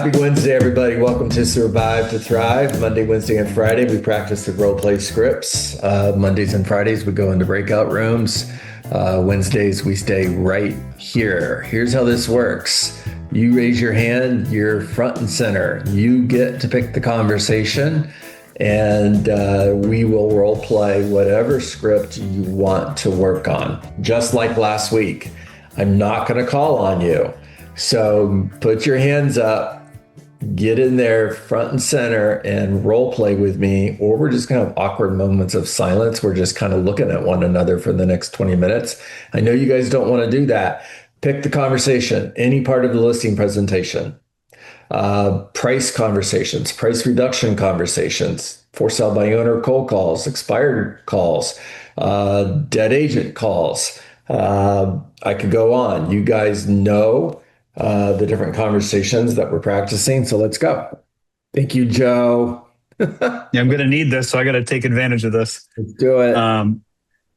Happy Wednesday, everybody. Welcome to Survive to Thrive. Monday, Wednesday, and Friday, we practice the role play scripts. Mondays and Fridays, we go into breakout rooms. Wednesdays, we stay right here. Here's how this works. You raise your hand, you're front and center. You get to pick the conversation, and we will role play whatever script you want to work on. Just like last week, I'm not going to call on you. So put your hands up, get in there front and center and role play with me, or we're just going to have awkward moments of silence. We're just kind of looking at one another for the next 20 minutes. I know you guys don't want to do that. Pick the conversation, any part of the listing presentation, price conversations, price reduction conversations, for sale by owner cold calls, expired calls, dead agent calls. I could go on. You guys know the different conversations that we're practicing. So let's go. Thank you, Joe. Yeah, I'm going to need this, so I got to take advantage of this. Let's do it.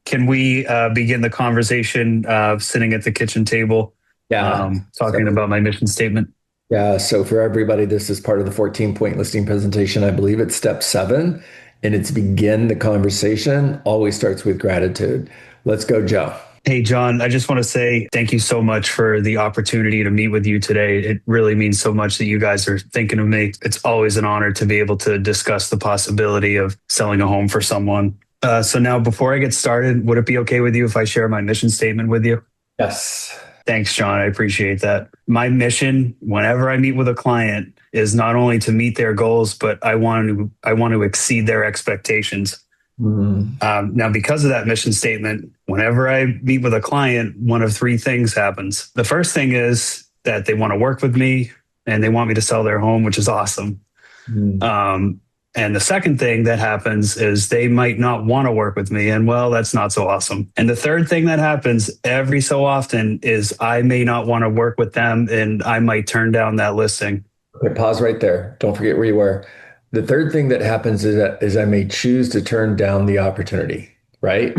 Can we begin the conversation sitting at the kitchen table? Talking about my mission statement. Yeah. So for everybody, this is part of the 14-point listing presentation. I believe it's step 7, and it's begin the conversation. Always starts with gratitude. Let's go, Joe. Hey, John, I just want to say thank you so much for the opportunity to meet with you today. It really means so much that you guys are thinking of me. It's always an honor to be able to discuss the possibility of selling a home for someone. So now, before I get started, would it be okay with you if I share my mission statement with you? Yes. Thanks, John. I appreciate that. My mission, whenever I meet with a client, is not only to meet their goals, but I want to exceed their expectations. Now, because of that mission statement, whenever I meet with a client, one of 3 things happens. The first thing is that they want to work with me and they want me to sell their home, which is awesome. And the second thing that happens is they might not want to work with me. And well, that's not so awesome. And the third thing that happens every so often is I may not want to work with them and I might turn down that listing. Okay, pause right there. Don't forget where you were. The third thing that happens is I may choose to turn down the opportunity, right?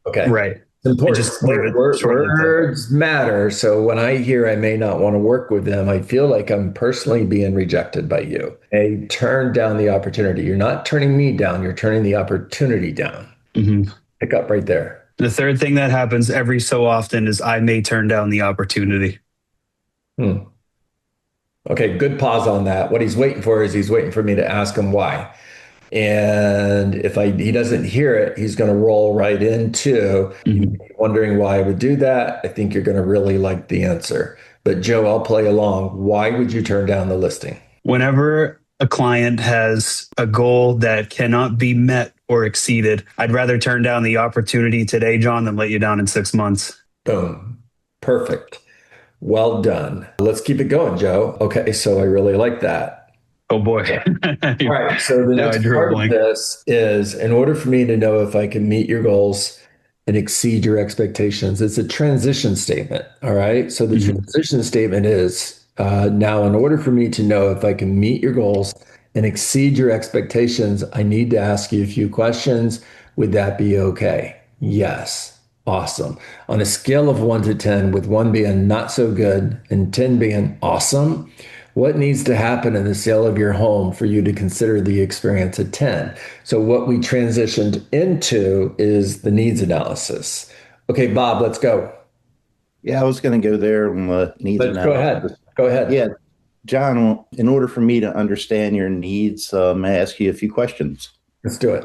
Okay. Right. It's important. Words matter. So when I hear I may not want to work with them, I feel like I'm personally being rejected by you. I turn down the opportunity. You're not turning me down. You're turning the opportunity down. Pick up right there. The third thing that happens every so often is I may turn down the opportunity. Okay, good pause on that. What he's waiting for is he's waiting for me to ask him why. And if he doesn't hear it, he's going to roll right into wondering why I would do that. I think you're going to really like the answer. But Joe, I'll play along. Why would you turn down the listing? Whenever a client has a goal that cannot be met or exceeded, I'd rather turn down the opportunity today, John, than let you down in 6 months. Boom. Perfect. Well done. Let's keep it going, Joe. Okay, so I really like that. Oh, boy. All right, so the next part of this is, in order for me to know if I can meet your goals and exceed your expectations, it's a transition statement, all right? So the transition statement is, now in order for me to know if I can meet your goals and exceed your expectations, I need to ask you a few questions. Would that be okay? Yes. Awesome. On a scale of 1 to 10, with 1 being not so good and 10 being awesome, what needs to happen in the sale of your home for you to consider the experience a 10? So what we transitioned into is the needs analysis. Okay, Bob, let's go. Yeah, I was going to go there on the needs analysis. Go ahead. Yeah, John, in order for me to understand your needs, may I ask you a few questions? Let's do it.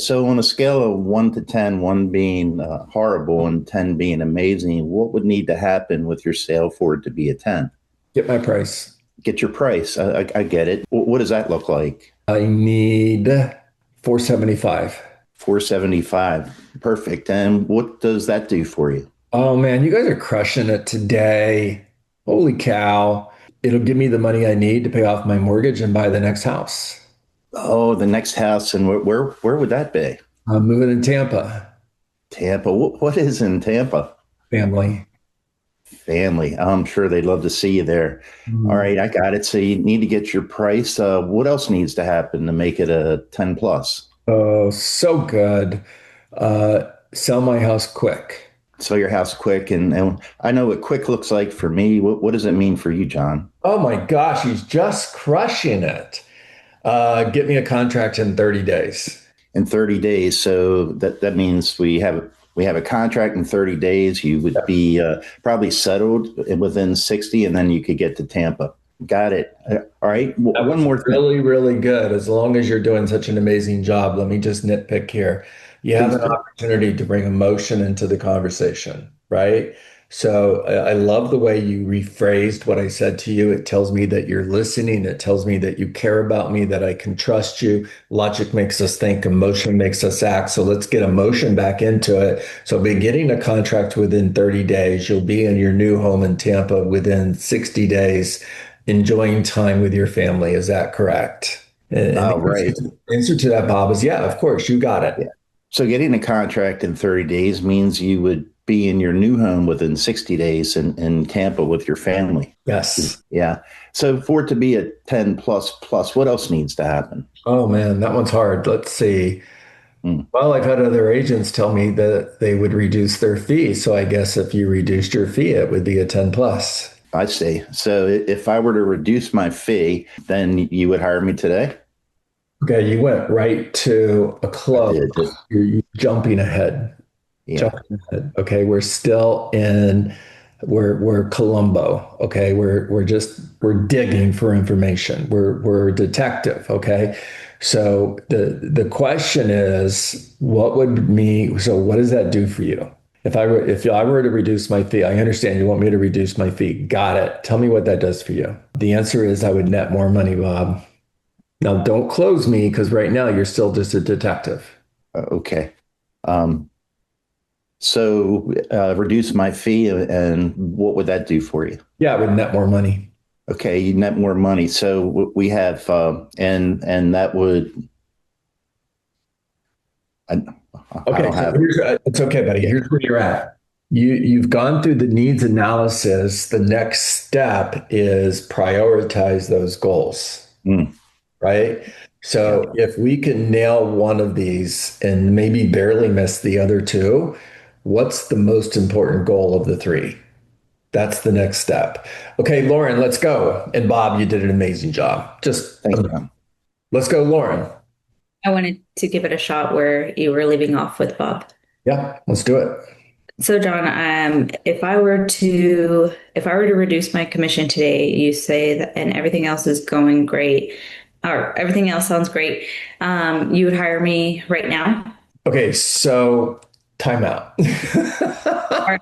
So on a scale of 1 to 10, 1 being horrible and 10 being amazing, what would need to happen with your sale for it to be a 10? Get my price. Get your price. I get it. What does that look like? I need $475. $475. Perfect. And what does that do for you? Oh, man, you guys are crushing it today. Holy cow. It'll give me the money I need to pay off my mortgage and buy the next house. Oh, the next house. And where would that be? I'm moving in Tampa. Tampa. What is in Tampa? Family. I'm sure they'd love to see you there. All right, I got it. So you need to get your price. What else needs to happen to make it a 10 plus? Oh, so good. Sell my house quick. Sell your house quick. And I know what quick looks like for me. What does it mean for you, John? Oh my gosh, he's just crushing it. Get me a contract in 30 days. In 30 days. So that means we have a contract in 30 days. You would be probably settled within 60, and then you could get to Tampa. Got it. All right. That One was more thing, really, really good. As long as you're doing such an amazing job, let me just nitpick here. You have please an do. opportunity to bring emotion into the conversation, right? So I love the way you rephrased what I said to you. It tells me that you're listening. It tells me that you care about me, that I can trust you. Logic makes us think, emotion makes us act. So let's get emotion back into it. So be getting a contract within 30 days. You'll be in your new home in Tampa within 60 days, enjoying time with your family. Is that correct? And All the right. answer to that, Bob, is yeah, of course, you got it. Yeah. So getting a contract in 30 days means you would be in your new home within 60 days in Tampa with your family. Yes. Yeah. So for it to be a 10 plus plus, what else needs to happen? Oh man, that one's hard. Let's see. Hmm. Well, I've had other agents tell me that they would reduce their fee. So I guess if you reduced your fee, it would be a 10 plus. I see. So if I were to reduce my fee, then you would hire me today? Okay, you went right to a I close. did. You're jumping ahead. Yeah. Jumping ahead. Okay, we're still in we're Columbo. Okay, we're digging for information. We're a detective. Okay. So the question is, what does that do for you? If I were to reduce my fee, I understand you want me to reduce my fee. Got it. Tell me what that does for you. The answer is I would net more money, Bob. Now don't close me because right now you're still just a detective. Okay. Um, so reduce my fee, and what would that do for you? Yeah, I would net more money. Okay, you net more money. So we have, and that would, I, I Okay, don't so have. it's okay, buddy. Yeah. Here's where you're at. You've gone through the needs analysis. The next step is prioritize those goals, Mm, right? yeah. So if we can nail one of these and maybe barely miss the other two, what's the most important goal of the three? That's the next step. Okay, Lauren, let's go. And Bob, you did an amazing job. Thanks, John. Let's go, Lauren. I wanted to give it a shot where you were leaving off with Bob. Yeah, let's do it. So John, if I were to reduce my commission today, you say that, and everything else is going great, or everything else sounds great, you would hire me right now? Okay, so time out. Or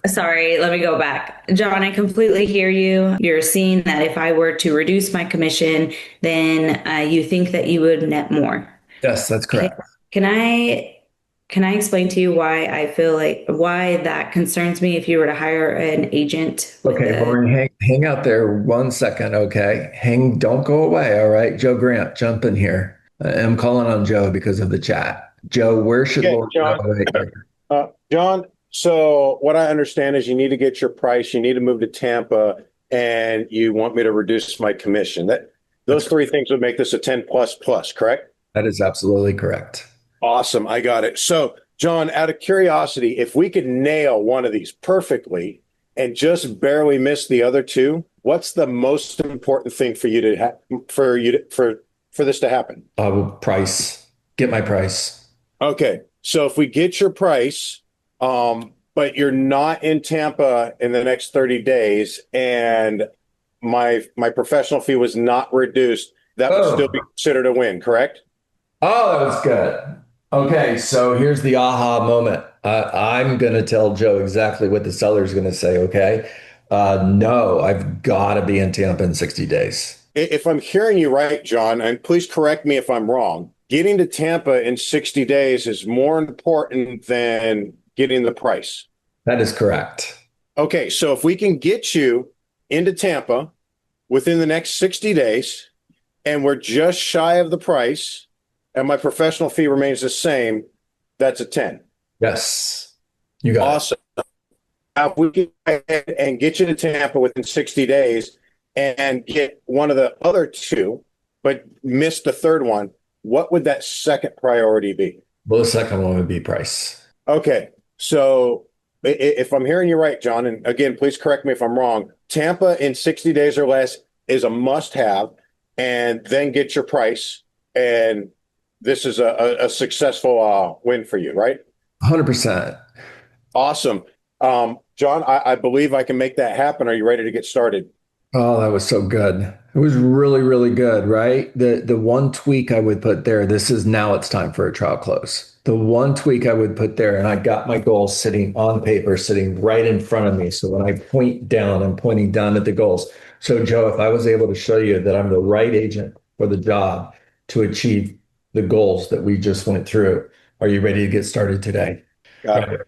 sorry, let me go back. John, I completely hear you. You're seeing that if I were to reduce my commission, then you think that you would net more. Yes, that's Can, correct. can I can I explain to you why I feel like why that concerns me if you were to hire an agent with Okay, a Lauren, hang out there 1 second, okay? Don't go away, all right? Joe Grant, jump in here. I'm calling on Joe because of the chat. Joe, where should Okay, Lauren John. go right here? John, so what I understand is you need to get your price, you need to move to Tampa, and you want me to reduce my commission. Those three things would make this a 10 plus plus, correct? That is absolutely correct. Awesome. I got it. So, John, out of curiosity, if we could nail one of these perfectly and just barely miss the other two, what's the most important thing for you to for this to happen? Price. Get my price. Okay. So if we get your price, but you're not in Tampa in the next 30 days and my professional fee was not reduced, that would still be Oh, considered a win, correct? oh, that was good. Okay, so here's the aha moment. I'm going to tell Joe exactly what the seller's going to say, okay? No, I've got to be in Tampa in 60 days. If I'm hearing you right, John, and please correct me if I'm wrong, getting to Tampa in 60 days is more important than getting the price. That is correct. Okay, so if we can get you into Tampa within the next 60 days and we're just shy of the price and my professional fee remains the same, that's a 10. Yes, you got it. Awesome. Now, if we can go ahead and get you to Tampa within 60 days and get one of the other two, but miss the third one, what would that second priority be? Well, the second one would be price. Okay, so if I'm hearing you right, John, and again, please correct me if I'm wrong, Tampa in 60 days or less is a must have, and then get your price. And this is a successful win for you, right? 100%. Awesome. John, I believe I can make that happen. Are you ready to get started? Oh, that was so good. It was really, really good, right? The one tweak I would put there, this is now it's time for a trial close. The one tweak I would put there, and I got my goals sitting on paper, sitting right in front of me. So when I point down, I'm pointing down at the goals. So Joe, if I was able to show you that I'm the right agent for the job to achieve the goals that we just went through, are you ready to get started today? Got it.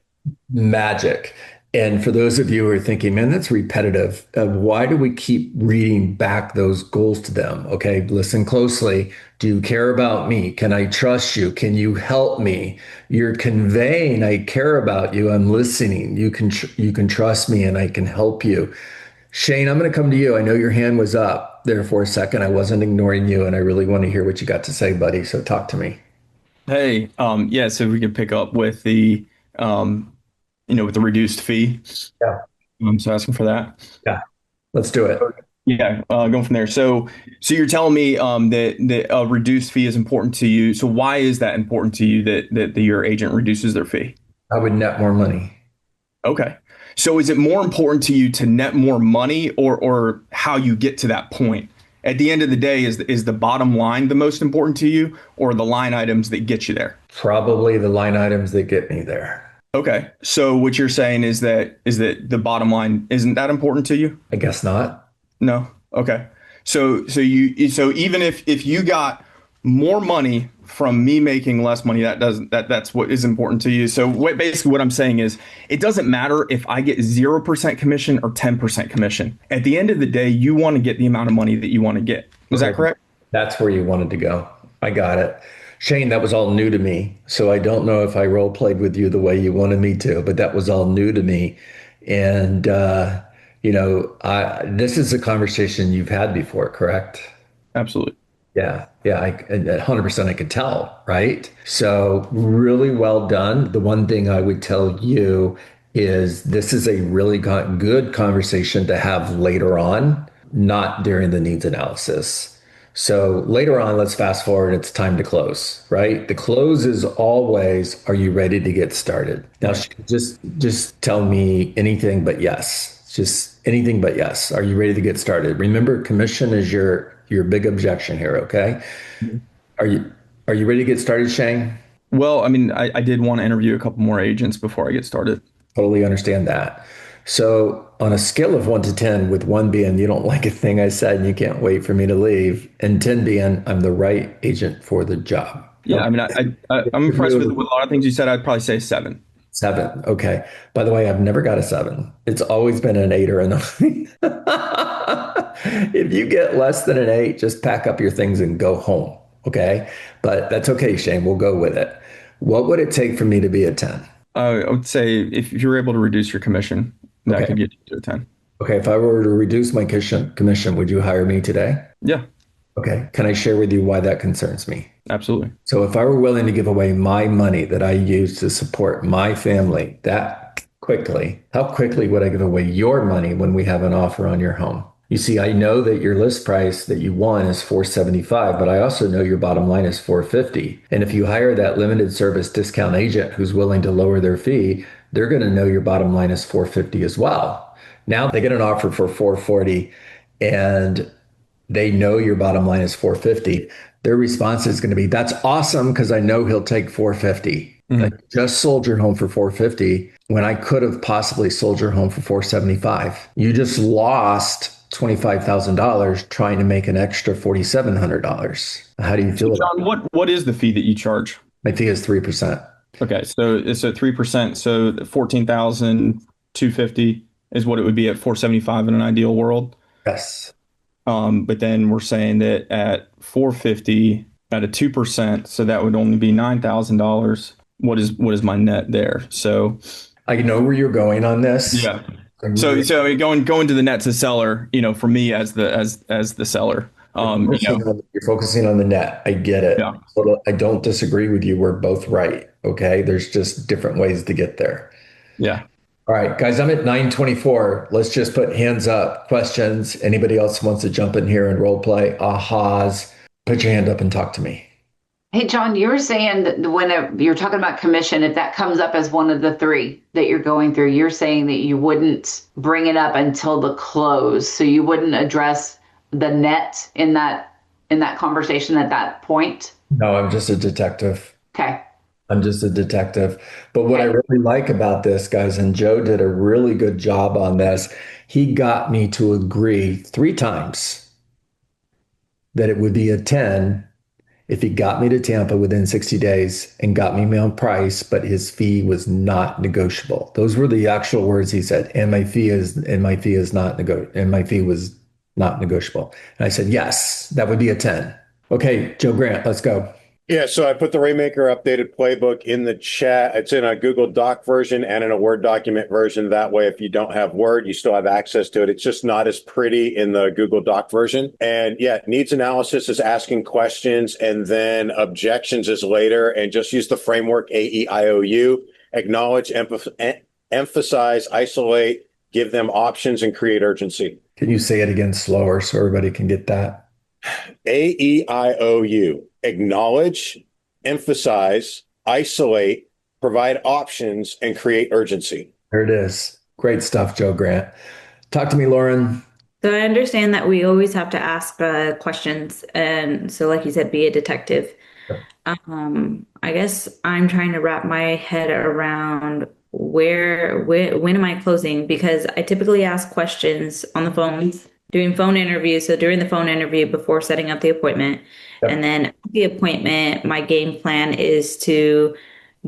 Magic. And for those of you who are thinking, man, that's repetitive, why do we keep reading back those goals to them? Okay, listen closely. Do you care about me? Can I trust you? Can you help me? You're conveying, I care about you. I'm listening. You can trust me and I can help you. Shane, I'm going to come to you. I know your hand was up there for a second. I wasn't ignoring you, and I really want to hear what you got to say, buddy. So talk to me. Hey, yeah, so we could pick up with the, with the reduced fee. Yeah. So asking for that. Yeah. Let's do it. Yeah, going from there. So you're telling me that a reduced fee is important to you. So why is that important to you that your agent reduces their fee? I would net more money. Okay. So is it more important to you to net more money or how you get to that point? At the end of the day, is the bottom line the most important to you or the line items that get you there? Probably the line items that get me there. Okay. So what you're saying is that the bottom line isn't that important to you? I guess not. No. Okay. So even if you got more money from me making less money, that's what is important to you. So basically what I'm saying is it doesn't matter if I get 0% commission or 10% commission. At the end of the day, you want to get the amount of money that you want to get. Is that correct? That's where you wanted to go. I got it. Shane, that was all new to me. So I don't know if I role played with you the way you wanted me to, but that was all new to me. And, this is a conversation you've had before, correct? Absolutely. Yeah, 100% I could tell, right? So really well done. The one thing I would tell you is this is a really good conversation to have later on, not during the needs analysis. So later on, let's fast forward. It's time to close, right? The close is always, are you ready to get started? Now, just tell me anything but yes. Just anything but yes. Are you ready to get started? Remember, commission is your big objection here, okay? Are you ready to get started, Shane? Well, I mean, I did want to interview a couple more agents before I get started. Totally understand that. So on a scale of 1 to 10, with 1 being you don't like a thing I said and you can't wait for me to leave, and 10 being I'm the right agent for the job. Yeah, I mean, I'm impressed with a lot of things you said. I'd probably say 7. 7. Okay. By the way, I've never got a 7. It's always been an 8 or a 9. If you get less than an 8, just pack up your things and go home. Okay. But that's okay, Shane. We'll go with it. What would it take for me to be a 10? I would say if you're able to reduce your commission, that could get you to a 10. Okay. If I were to reduce my commission, would you hire me today? Yeah. Okay. Can I share with you why that concerns me? Absolutely. So if I were willing to give away my money that I use to support my family that quickly, how quickly would I give away your money when we have an offer on your home? You see, I know that your list price that you want is $475, but I also know your bottom line is $450. And if you hire that limited service discount agent who's willing to lower their fee, they're going to know your bottom line is $450 as well. Now they get an offer for $440 and they know your bottom line is $450. Their response is going to be, that's awesome because I know he'll take $450. I just sold your home for $450 when I could have possibly sold your home for $475. You just lost $25,000 trying to make an extra $4,700. How do you feel about John, what is the fee that you charge? My fee is 3%. Okay, so it's at 3%. So 14,250 is what it would be at 475 in an ideal world. Yes. But then we're saying that at 450 at a 2%, so that would only be $9,000. What is my net there? So I know where you're going on this. Yeah. So going to the net to seller, for me as the seller, you're focusing on the net. I get it. Yeah. I don't disagree with you. We're both right. Okay. There's just different ways to get there. Yeah. All right, guys, I'm at 9:24. Let's just put hands up. Questions. Anybody else wants to jump in here and role play? Ahas. Put your hand up and talk to me. Hey, John, you were saying that when you're talking about commission, if that comes up as one of the three that you're going through, you're saying that you wouldn't bring it up until the close. So you wouldn't address the net in that conversation at that point. No, I'm just a detective. Okay. I'm just a detective. But what I really like about this, guys, and Joe did a really good job on this, he got me to agree 3 times that it would be a 10 if he got me to Tampa within 60 days and got me my price, but his fee was not negotiable. Those were the actual words he said. And my fee is not negotiable. And my fee was not negotiable. And I said, yes, that would be a 10. Okay, Joe Grant, let's go. Yeah, so I put the Rainmaker updated playbook in the chat. It's in a Google Doc version and in a Word document version. That way, if you don't have Word, you still have access to it. It's just not as pretty in the Google Doc version. And yeah, needs analysis is asking questions, and then objections is later. And just use the framework AEIOU, acknowledge, emphasize, isolate, give them options, and create urgency. Can you say it again slower so everybody can get that? AEIOU. Acknowledge, emphasize, isolate, provide options, and create urgency. There it is. Great stuff, Joe Grant. Talk to me, Lauren. So I understand that we always have to ask questions. And so, like you said, be a detective. I guess I'm trying to wrap my head around when am I closing? Because I typically ask questions on the phone, doing phone interviews. So during the phone interview before setting up the appointment. Yep. And then at the appointment, my game plan is to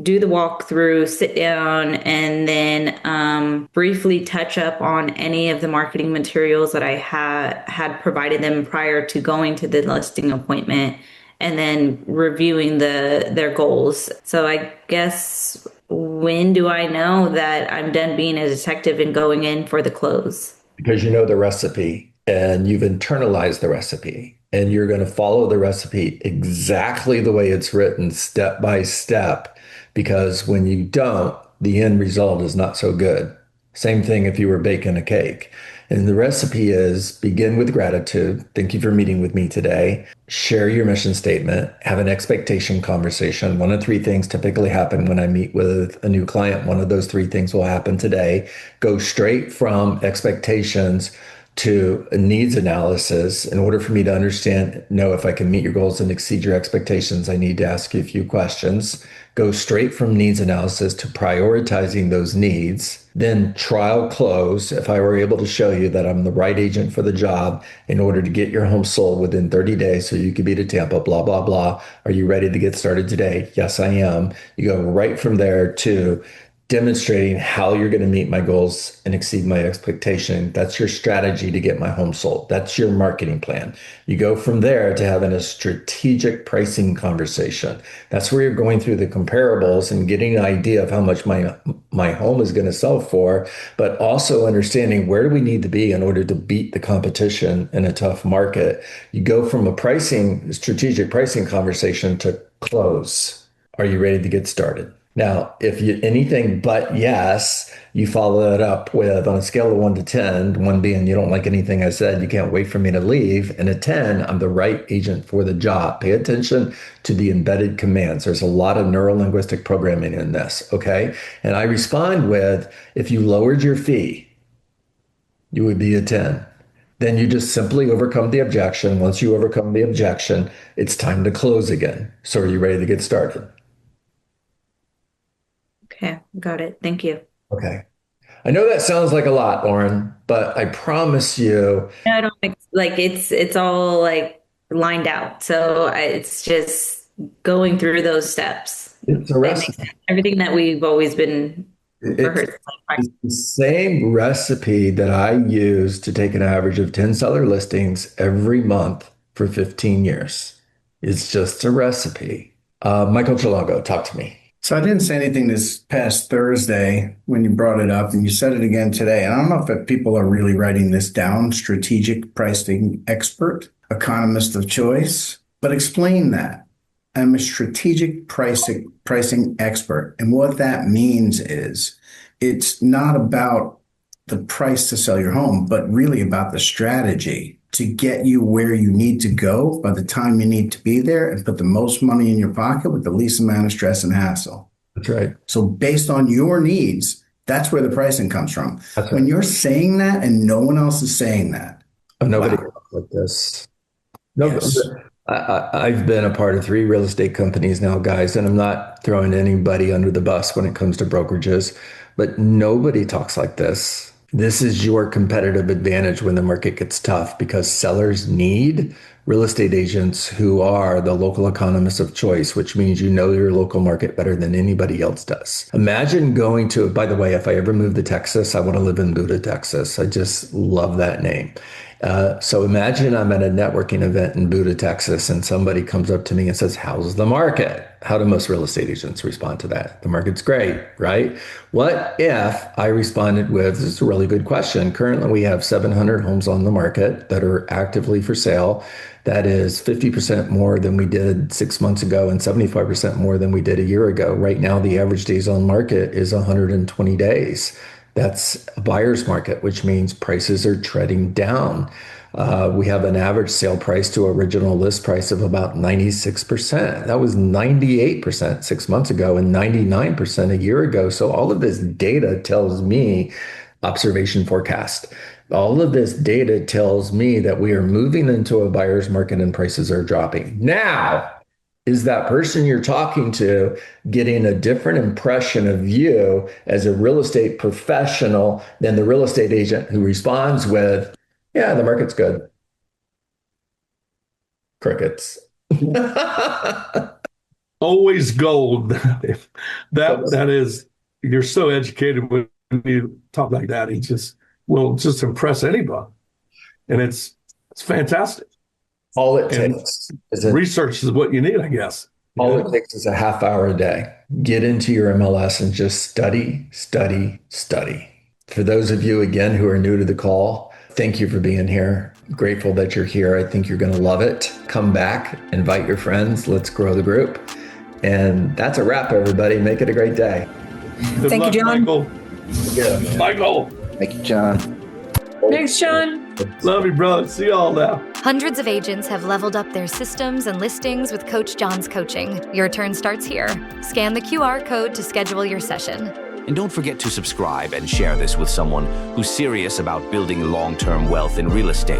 do the walkthrough, sit down, and then briefly touch up on any of the marketing materials that I had provided them prior to going to the listing appointment, and then reviewing their goals. So I guess, when do I know that I'm done being a detective and going in for the close? Because you know the recipe and you've internalized the recipe. And you're going to follow the recipe exactly the way it's written, step by step, because when you don't, the end result is not so good. Same thing if you were baking a cake. And the recipe is begin with gratitude. Thank you for meeting with me today. Share your mission statement. Have an expectation conversation. One of 3 things typically happen when I meet with a new client. One of those 3 things will happen today. Go straight from expectations to a needs analysis. In order for me to know if I can meet your goals and exceed your expectations, I need to ask you a few questions. Go straight from needs analysis to prioritizing those needs. Then trial close. If I were able to show you that I'm the right agent for the job in order to get your home sold within 30 days so you could be to Tampa, blah, blah, blah. Are you ready to get started today? Yes, I am. You go right from there to demonstrating how you're going to meet my goals and exceed my expectation. That's your strategy to get my home sold. That's your marketing plan. You go from there to having a strategic pricing conversation. That's where you're going through the comparables and getting an idea of how much my home is going to sell for, but also understanding where do we need to be in order to beat the competition in a tough market. You go from a strategic pricing conversation to close. Are you ready to get started? Now, if you anything but yes, you follow that up with on a scale of 1 to 10, 1 being you don't like anything I said, you can't wait for me to leave, and a 10, I'm the right agent for the job. Pay attention to the embedded commands. There's a lot of neuro-linguistic programming in this, okay? And I respond with, if you lowered your fee, you would be a 10. Then you just simply overcome the objection. Once you overcome the objection, it's time to close again. So are you ready to get started? Okay, got it. Thank you. Okay. I know that sounds like a lot, Lauren, but I promise you. No, I don't like it's all like lined out. So it's just going through those steps. It's a recipe. Everything that we've always been rehearsing. It's the same recipe that I use to take an average of 10 seller listings every month for 15 years. It's just a recipe. Michael Chilago, talk to me. So I didn't say anything this past Thursday when you brought it up, and you said it again today. And I don't know if people are really writing this down, strategic pricing expert, economist of choice, but explain that. I'm a strategic pricing expert. And what that means is it's not about the price to sell your home, but really about the strategy to get you where you need to go by the time you need to be there and put the most money in your pocket with the least amount of stress and hassle. That's right. So based on your needs, that's where the pricing comes from. That's right. When you're saying that and no one else is saying that. Nobody Wow. like this. No, Yes. I've been a part of 3 real estate companies now, guys, and I'm not throwing anybody under the bus when it comes to brokerages, but nobody talks like this. This is your competitive advantage when the market gets tough because sellers need real estate agents who are the local economists of choice, which means you know your local market better than anybody else does. Imagine going to, by the way, if I ever move to Texas, I want to live in Buda, Texas. I just love that name. So imagine I'm at a networking event in Buda, Texas, and somebody comes up to me and says, how's the market? How do most real estate agents respond to that? The market's great, right? What if I responded with, this is a really good question. Currently, we have 700 homes on the market that are actively for sale. That is 50% more than we did 6 months ago and 75% more than we did a year ago. Right now, the average days on market is 120 days. That's a buyer's market, which means prices are treading down. We have an average sale price to original list price of about 96%. That was 98% 6 months ago and 99% a year ago. So all of this data tells me observation forecast. All of this data tells me that we are moving into a buyer's market and prices are dropping. Now, is that person you're talking to getting a different impression of you as a real estate professional than the real estate agent who responds with, yeah, the market's good? Crickets. Always gold. that is, you're so educated when you talk like that. It just will just impress anybody. And it's fantastic. All it takes is research is what you need, I guess. All it takes is a half hour a day. Get into your MLS and just study, study, study. For those of you, again, who are new to the call, thank you for being here. Grateful that you're here. I think you're going to love it. Come back, invite your friends. Let's grow the group. And that's a wrap, everybody. Make it a great day. Thank you, John. Michael. Yeah. Michael. Thank you, John. Thanks, John. Love you, brother. See y'all now. Hundreds of agents have leveled up their systems and listings with Coach John's coaching. Your turn starts here. Scan the QR code to schedule your session. And don't forget to subscribe and share this with someone who's serious about building long-term wealth in real estate.